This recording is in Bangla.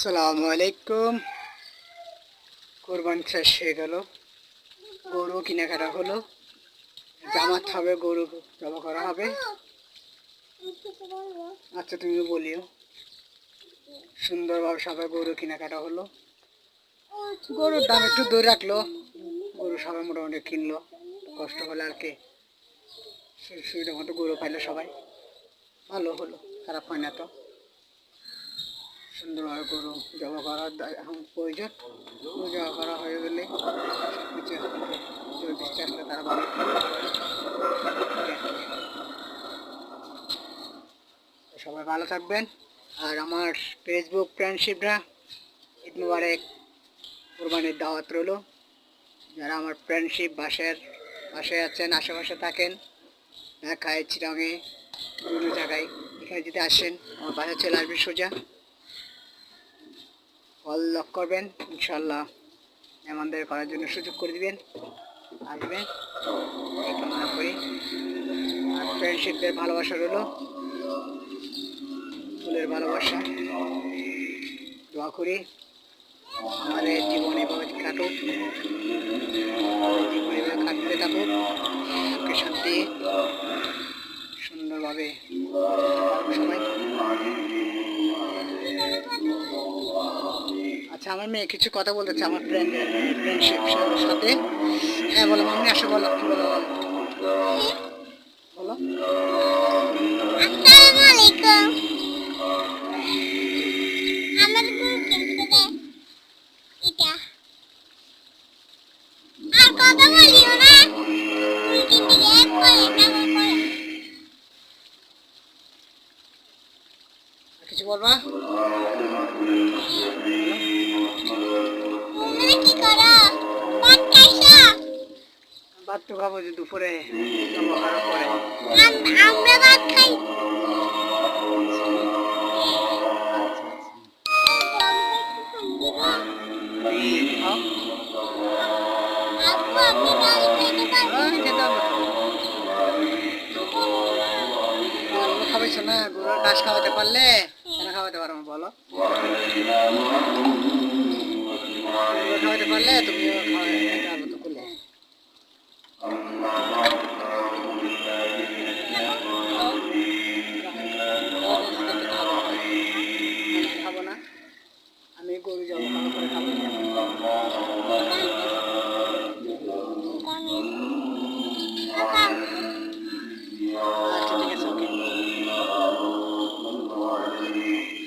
আসসালামু আলাইকুম। কোরবানি শেষ হয়ে গেল, গরু কেনাকাটা হলো, জামাত হবে, গরু জমা করা হবে। আচ্ছা তুমিও বলিও। সুন্দরভাবে সবাই গরু কেনাকাটা হলো, গরুর দাম একটু দূরে রাখলো, গরু সবাই মোটামুটি কিনলো, কষ্ট হলে আর কি সুবিধা মতো গরু পাইলো সবাই, ভালো হলো, খারাপ হয় না তো। সুন্দরভাবে গরু জমা করার এখন প্রয়োজন, গরু জমা করা হয়ে গেলে সব কিছু দেখতে আসলে তারা ভালো। সবাই ভালো থাকবেন। আর আমার ফেসবুক ফ্রেন্ডশিপরা ঈদ মুবারক, কোরবানির দাওয়াত রইল। যারা আমার ফ্রেন্ডশিপ বাসায় আছেন, আশেপাশে থাকেন, ঢাকায়, চিরাঙে, বিভিন্ন জায়গায়, এখানে যদি আসেন আমার বাসায় চলে আসবেন, সোজা কল লক করবেন, ইনশাল্লাহ মেহমানদের করার জন্য সুযোগ করে দিবেন, আসবেন এই কামনা করি। আর ফ্রেন্ডশিপদের ভালোবাসা রইল, ফুলের ভালোবাসা, দোয়া করি আমাদের জীবন এভাবে কাটুক, জীবন এভাবে কাটতে থাকুক, সুখে শান্তি সুন্দরভাবে সবাই। আচ্ছা আমার মেয়ে কিছু কথা বলতেছে আমার ফ্রেন্ডশিপ সাথে। হ্যাঁ বলো মাম্মি, আসো বলো, বলো বলো। আসসালামু আলাইকুম। আমার গরু কিনতে দে এটা। আর কথা বলিও না, গরু কিনতে গিয়ে পরে কেমন করে। কিছু বলবা? তোমরা কি করো? ভাত খাইছো? ভাত তো খাবো যে দুপুরে, খাওয়ার পরে। আমরা ভাত খাই। খাও। আপু আপনি গাড়ি খাইতে পারবেন? খেতে হবে তো। গরু খাওয়াইছো না, গরুর ঘাস খাওয়াতে পারলে কেন খাওয়াতে পারো না বলো? গরু খাওয়াতে পারলে তুমিও খাওয়াতে পারবো তো করলে।